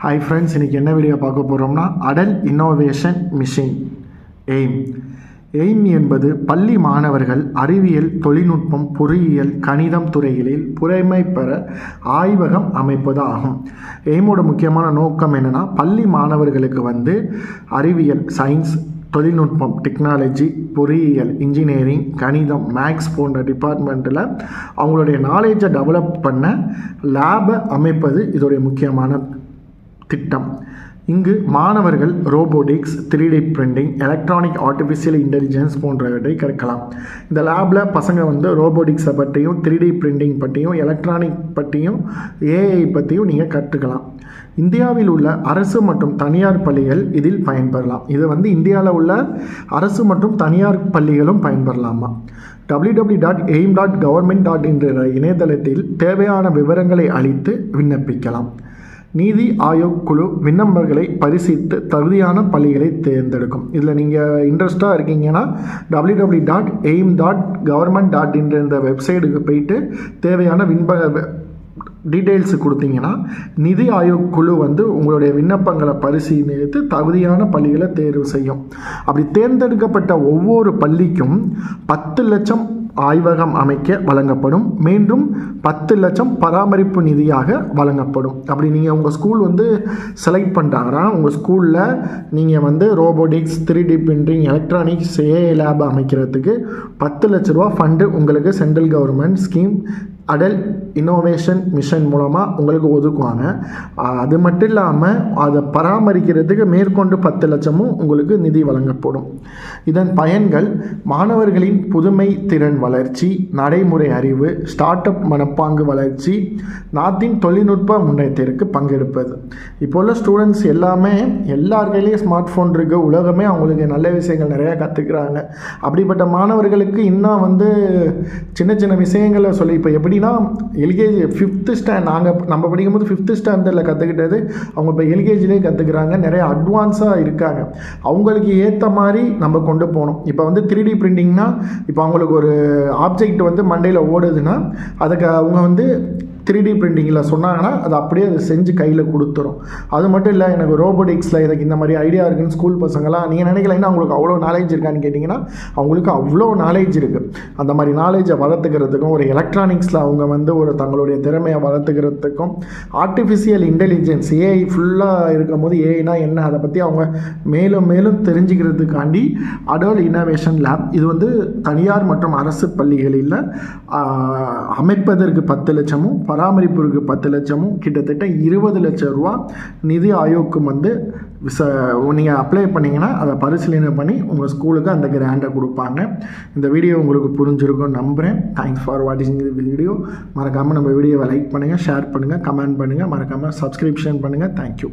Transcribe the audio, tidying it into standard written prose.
Hi friends, இன்றைக்கி என்ன video பார்க்க போகிறோம்னா அடல் இன்னோவேஷன் மிஷன் எய்ம் என்பது பள்ளி மாணவர்கள் அறிவியல், தொழில்நுட்பம், பொறியியல், கணிதம் துறைகளில் புரைமை பெற ஆய்வகம் அமைப்பது ஆகும். எய்மோட முக்கியமான நோக்கம் என்னென்னா, பள்ளி மாணவர்களுக்கு அறிவியல், சயின்ஸ், தொழில்நுட்பம், டெக்னாலஜி, பொறியியல், இன்ஜினியரிங், கணிதம், மேக்ஸ் போன்ற டிபார்ட்மெண்ட்டில் அவங்களுடைய நாலேஜை டெவலப் பண்ண லேபை அமைப்பது இதோடைய முக்கியமான திட்டம். இங்கு மாணவர்கள் robotics, 3D printing, electronic artificial intelligence போன்றவற்றை கற்கலாம். இந்த லேபில் பசங்க ரோபோட்டிக்ஸை பற்றியும், 3D பிரிண்டிங் பற்றியும், எலக்ட்ரானிக் பற்றியும், ஏஐ பற்றியும் நீங்கள் கற்றுக்கலாம். இந்தியாவில் உள்ள அரசு மற்றும் தனியார் பள்ளிகள் இதில் பயன்பெறலாம். இது இந்தியாவில் உள்ள அரசு மற்றும் தனியார் பள்ளிகளும் பயன்பெறலாமா? www.aim.government.in என்ற இணையதளத்தில் தேவையான விவரங்களை அளித்து விண்ணப்பிக்கலாம். நீதி ஆயோக் குழு விண்ணப்பங்களை பரிசீலித்து தகுதியான பள்ளிகளை தேர்ந்தெடுக்கும். இதில் நீங்கள் இன்ட்ரெஸ்டாக இருக்கீங்கன்னா www.aim.government.in என்ற வெப்சைட்டுக்கு போயிட்டு தேவையான டீட்டெயில்ஸ் கொடுத்தீங்கன்னா நிதி ஆயோக் குழு உங்களுடைய விண்ணப்பங்களை பரிசீலித்து தகுதியான பள்ளிகளை தேர்வு செய்யும். அப்படி தேர்ந்தெடுக்கப்பட்ட ஒவ்வொரு பள்ளிக்கும் 10 லட்சம் ஆய்வகம் அமைக்க வழங்கப்படும். மீண்டும் 10 லட்சம் பராமரிப்பு நிதியாக வழங்கப்படும். அப்படி நீங்கள் உங்கள் ஸ்கூல் செலக்ட் பண்ணுறாங்கன்னா உங்கள் ஸ்கூலில் நீங்கள் robotics, 3D printing, electronics, AI lab அமைக்கிறதுக்கு 10 லட்ச ரூபா ஃபண்டு உங்களுக்கு central government scheme Atal innovation mission மூலமாக உங்களுக்கு ஒதுக்குவாங்க. அது மட்டும் இல்லாமல் அதை பராமரிக்கிறதுக்கு மேற்கொண்டு 10 லட்சமும் உங்களுக்கு நிதி வழங்கப்படும். இதன் பயன்கள் மாணவர்களின் புதுமை திறன் வளர்ச்சி, நடைமுறை அறிவு, ஸ்டார்ட் அப் மனப்பாங்கு வளர்ச்சி, நாட்டின் தொழில்நுட்ப முன்னேற்றத்திற்கு பங்கெடுப்பது. இப்போ உள்ள ஸ்டூடெண்ட்ஸ் எல்லார் கையிலையும் ஸ்மார்ட் ஃபோன் இருக்குது. உலகமே அவங்களுக்கு நல்ல விஷயங்கள் நிறையா கற்றுக்குறாங்க. அப்படிப்பட்ட மாணவர்களுக்கு இன்னும் சின்ன சின்ன விஷயங்களை சொல்லி, இப்போ எப்படின்னா எல்கேஜி 5th ஸ்டாண்டர்ட் நம்ம படிக்கும்போது 5th ஸ்டாண்டர்டில் கற்றுக்கிட்டது அவங்க இப்போ எல்கேஜிலே கற்றுக்குறாங்க. நிறைய அட்வான்ஸாக இருக்காங்க. அவங்களுக்கு ஏற்ற மாதிரி நம்ம கொண்டு போகணும். இப்போ 3D பிரிண்டிங்னா இப்போ அவங்களுக்கு ஒரு ஆப்ஜெக்ட் மண்டையில் ஓடுதுன்னா அதுக்கு அவங்க 3D பிரிண்டிங்கில் சொன்னாங்கன்னா அது அப்படியே அதை செஞ்சு கையில் கொடுத்துரும். அது மட்டும் இல்லை, எனக்கு ரோபோட்டிக்ஸில் எனக்கு இந்த மாதிரி ஐடியா இருக்குன்னு ஸ்கூல் பசங்களாம் நீங்கள் நினைக்கலைன்னா அவங்களுக்கு அவ்வளோ நாலேஜ் இருக்கான்னு கேட்டிங்கன்னா அவங்களுக்கு அவ்வளோ நாலேஜ் இருக்குது. அந்த மாதிரி நாலேஜை வளர்த்துக்கிறதுக்கும், ஒரு எலக்ட்ரானிக்ஸில் அவங்க ஒரு தங்களுடைய திறமையை வளர்த்துக்கிறதுக்கும், ஆர்டிஃபிஷியல் இன்டெலிஜென்ஸ் ஏஐ ஃபுல்லாக இருக்கும் போது ஏஐனா என்ன அதை பற்றி அவங்க மேலும் மேலும் தெரிஞ்சுக்கிறதுக்காண்டி அடல் இன்னோவேஷன் லேப் இது தனியார் மற்றும் அரசு பள்ளிகளில் அமைப்பதற்கு 10 லட்சமும் பராமரிப்பிற்கு 10 லட்சமும் கிட்டத்தட்ட 20 லட்சம் ரூபா நிதி ஆயோக்கும் நீங்கள் அப்ளை பண்ணிங்கன்னா அதை பரிசீலனை பண்ணி உங்கள் ஸ்கூலுக்கு அந்த கிராண்டை கொடுப்பாங்க. இந்த வீடியோ உங்களுக்கு புரிஞ்சிருக்கும்னு நம்புகிறேன். தேங்க்ஸ் ஃபார் வாட்சிங் தி வீடியோ. மறக்காமல் நம்ம வீடியோவை லைக் பண்ணுங்கள், ஷேர் பண்ணுங்கள், கமெண்ட் பண்ணுங்கள், மறக்காமல் சப்ஸ்கிரிப்ஷன் பண்ணுங்கள். தேங்க்யூ.